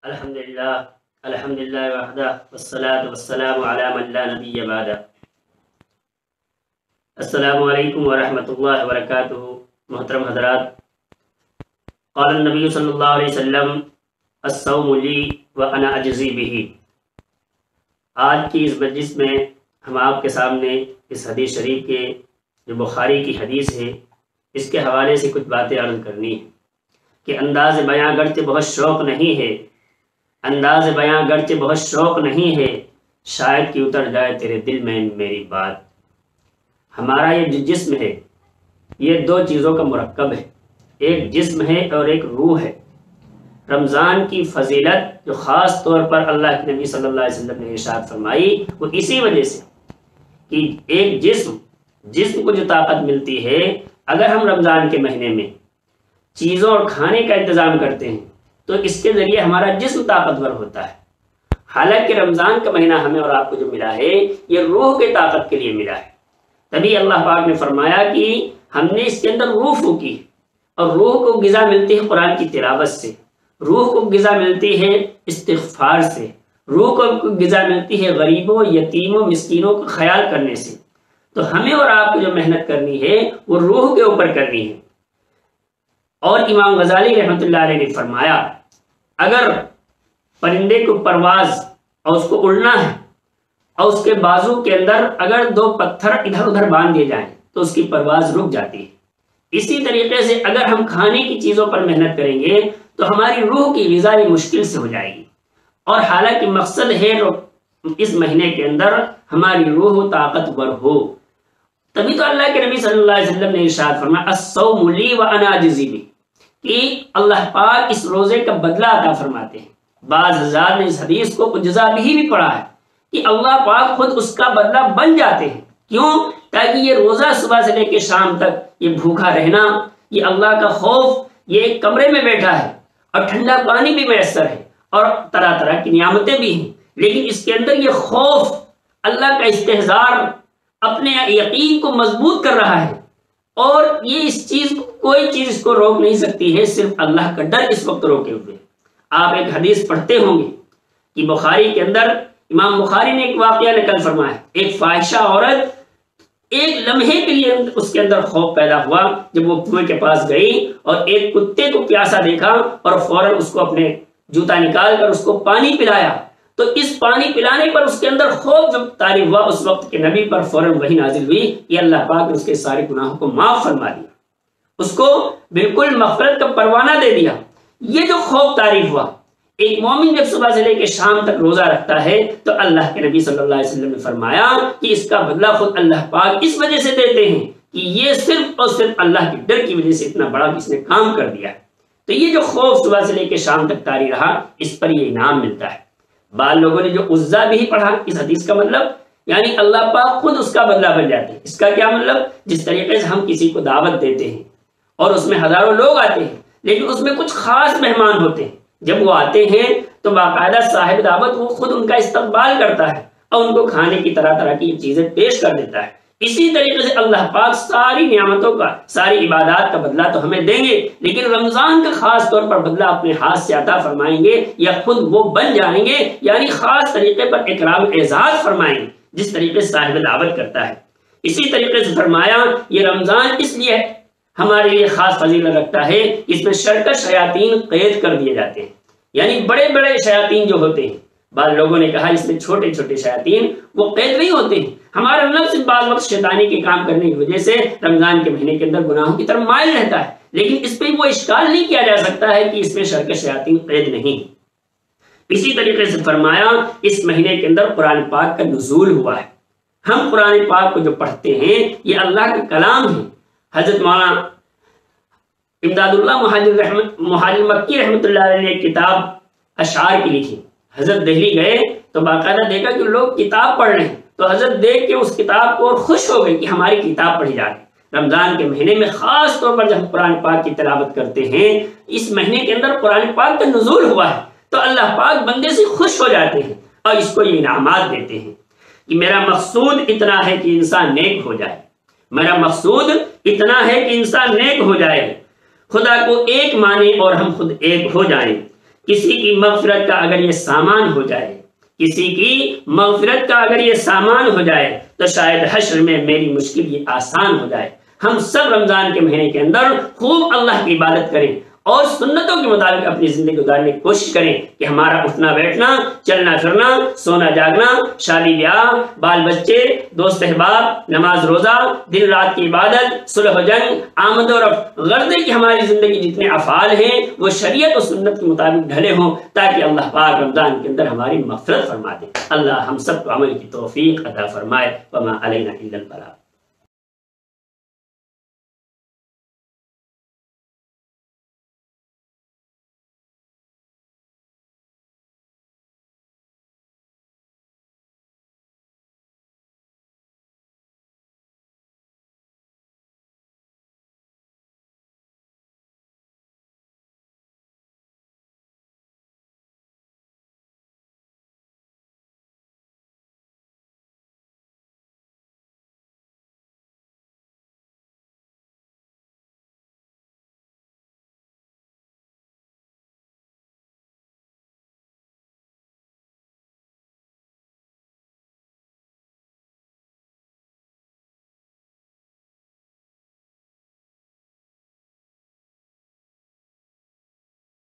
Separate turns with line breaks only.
الحمدللہ وحدہ والصلاة والسلام علی من لا نبی بعدہ۔ السلام علیکم ورحمۃ اللہ وبرکاتہ۔ محترم حضرات، قال النبی صلی اللہ علیہ وسلم الصوم لی وانا اجزی بہ۔ آج کی اس مجلس میں ہم آپ کے سامنے اس حدیث شریف کے جو بخاری کی حدیث ہے اس کے حوالے سے کچھ باتیں عرض کرنی ہے کہ انداز بیاں گرچہ بہت شوق نہیں ہے، انداز بیاں گرچہ بہت شوق نہیں ہے، شاید کہ اتر جائے تیرے دل میں میری بات۔ ہمارا یہ جو جسم ہے یہ دو چیزوں کا مرکب ہے، ایک جسم ہے اور ایک روح ہے۔ رمضان کی فضیلت جو خاص طور پر اللہ کے نبی صلی اللہ علیہ وسلم نے ارشاد فرمائی وہ اسی وجہ سے کہ ایک جسم کو جو طاقت ملتی ہے، اگر ہم رمضان کے مہینے میں چیزوں اور کھانے کا انتظام کرتے ہیں تو اس کے ذریعے ہمارا جسم طاقتور ہوتا ہے۔ حالانکہ رمضان کا مہینہ ہمیں اور آپ کو جو ملا ہے یہ روح کے طاقت کے لیے ملا ہے۔ تبھی اللہ پاک نے فرمایا کہ ہم نے اس کے اندر روح پھونکی، اور روح کو غذا ملتی ہے قرآن کی تلاوت سے، روح کو غذا ملتی ہے استغفار سے، روح کو غذا ملتی ہے غریبوں، یتیموں، مسکینوں کا خیال کرنے سے۔ تو ہمیں اور آپ کو جو محنت کرنی ہے وہ روح کے اوپر کرنی ہے۔ اور امام غزالی رحمۃ اللہ علیہ نے فرمایا اگر پرندے کو پرواز اور اس کو اڑنا ہے اور اس کے بازو کے اندر اگر دو پتھر ادھر ادھر باندھ دیے جائیں تو اس کی پرواز رک جاتی ہے۔ اسی طریقے سے اگر ہم کھانے کی چیزوں پر محنت کریں گے تو ہماری روح کی غذا مشکل سے ہو جائے گی، اور حالانکہ مقصد ہے اس مہینے کے اندر ہماری روح طاقتور ہو۔ تبھی تو اللہ کے نبی صلی اللہ علیہ وسلم نے ارشاد فرمایا الصوم لی وانا اجزی بہ، کہ اللہ پاک اس روزے کا بدلہ عطا فرماتے ہیں۔ بعض حضرات نے اس حدیث کو اجزا بھی پڑھا ہے کہ اللہ پاک خود اس کا بدلہ بن جاتے ہیں۔ کیوں؟ تاکہ یہ روزہ صبح سے لے کے شام تک یہ بھوکا رہنا، یہ اللہ کا خوف، یہ ایک کمرے میں بیٹھا ہے اور ٹھنڈا پانی بھی میسر ہے اور طرح طرح کی نعمتیں بھی ہیں، لیکن اس کے اندر یہ خوف، اللہ کا استحضار، اپنے یقین کو مضبوط کر رہا ہے، اور یہ اس چیز کو کوئی چیز اس کو روک نہیں سکتی ہے، صرف اللہ کا ڈر اس وقت روکے ہوئے۔ آپ ایک حدیث پڑھتے ہوں گے کہ بخاری کے اندر امام بخاری نے ایک واقعہ نقل فرمایا، ایک فاحشہ عورت، ایک لمحے کے لیے اس کے اندر خوف پیدا ہوا جب وہ کنویں کے پاس گئی اور ایک کتے کو پیاسا دیکھا اور فوراً اس کو اپنے جوتا نکال کر اس کو پانی پلایا، تو اس پانی پلانے پر اس کے اندر خوف جب طاری ہوا، اس وقت کے نبی پر فوراً وحی نازل ہوئی کہ اللہ پاک نے اس کے سارے گناہوں کو معاف فرما دیا، اس کو بالکل مغفرت کا پروانہ دے دیا۔ یہ جو خوف تعریف ہوا، ایک مومن جب صبح سے لے کے شام تک روزہ رکھتا ہے تو اللہ کے نبی صلی اللہ علیہ وسلم نے فرمایا کہ اس کا بدلہ خود اللہ پاک اس وجہ سے دیتے ہیں کہ یہ صرف اور صرف اللہ کے ڈر کی وجہ سے اتنا بڑا اس نے کام کر دیا ہے۔ تو یہ جو خوف صبح سے لے کے شام تک طاری رہا، اس پر یہ انعام ملتا ہے۔ بعض لوگوں نے جو عزا بھی پڑھا اس حدیث کا مطلب یعنی اللہ پاک خود اس کا بدلہ بن جاتے ہیں۔ اس کا کیا مطلب؟ جس طریقے سے ہم کسی کو دعوت دیتے ہیں اور اس میں ہزاروں لوگ آتے ہیں، لیکن اس میں کچھ خاص مہمان ہوتے ہیں، جب وہ آتے ہیں تو باقاعدہ صاحب دعوت وہ خود ان کا استقبال کرتا ہے اور ان کو کھانے کی طرح طرح کی چیزیں پیش کر دیتا ہے۔ اسی طریقے سے اللہ پاک ساری نعمتوں کا، ساری عبادات کا بدلہ تو ہمیں دیں گے، لیکن رمضان کا خاص طور پر بدلہ اپنے ہاتھ سے عطا فرمائیں گے یا خود وہ بن جائیں گے، یعنی خاص طریقے پر اکرام اعزاز فرمائیں گے جس طریقے سے صاحب دعوت کرتا ہے۔ اسی طریقے سے فرمایا یہ رمضان اس لیے ہمارے لیے خاص فضیلت رکھتا ہے، اس میں شرکت شیاطین قید کر دیے جاتے ہیں، یعنی بڑے بڑے شیاطین جو ہوتے ہیں، بعض لوگوں نے کہا اس میں چھوٹے چھوٹے شیاطین وہ قید نہیں ہوتے ہیں۔ ہمارا نفس بعض وقت شیطانی کے کام کرنے کی وجہ سے رمضان کے مہینے کے اندر گناہوں کی طرف مائل رہتا ہے، لیکن اس پہ وہ اشکال نہیں کیا جا سکتا ہے کہ اس میں شرکت شیاطین قید نہیں۔ اسی طریقے سے فرمایا اس مہینے کے اندر قرآن پاک کا نزول ہوا ہے۔ ہم قرآن پاک کو جو پڑھتے ہیں یہ اللہ کا کلام ہے۔ حضرت مولانا امداد اللہ مہاجر مکی رحمۃ اللہ علیہ نے ایک کتاب اشعار کی لکھی۔ حضرت دہلی گئے تو باقاعدہ دیکھا کہ لوگ کتاب پڑھ رہے ہیں، تو حضرت دیکھ کے اس کتاب کو اور خوش ہو گئے کہ ہماری کتاب پڑھی جا رہی ہے۔ رمضان کے مہینے میں خاص طور پر جب ہم قرآن پاک کی تلاوت کرتے ہیں، اس مہینے کے اندر قرآن پاک کا نزول ہوا ہے، تو اللہ پاک بندے سے خوش ہو جاتے ہیں اور اس کو یہ انعامات دیتے ہیں کہ میرا مقصود اتنا ہے کہ انسان نیک ہو جائے، میرا مقصود اتنا ہے کہ انسان نیک ہو جائے، خدا کو ایک مانے اور ہم خود ایک ہو جائیں، کسی کی مغفرت کا اگر یہ سامان ہو جائے، کسی کی مغفرت کا اگر یہ سامان ہو جائے تو شاید حشر میں میری مشکل یہ آسان ہو جائے۔ ہم سب رمضان کے مہینے کے اندر خوب اللہ کی عبادت کریں اور سنتوں کے مطابق اپنی زندگی گزارنے کی کوشش کریں کہ ہمارا اٹھنا بیٹھنا، چلنا پھرنا، سونا جاگنا، شادی بیاہ، بال بچے، دوست احباب، نماز روزہ، دن رات کی عبادت، صلح و جنگ، آمد و رفت، غرضے کی ہماری زندگی جتنے افعال ہیں وہ شریعت و سنت کے مطابق ڈھلے ہوں تاکہ اللہ پاک رمضان کے اندر ہماری مغفرت فرما دے۔ اللہ ہم سب کو عمل کی توفیق عطا فرمائے۔ وما علینا الا البلاغ۔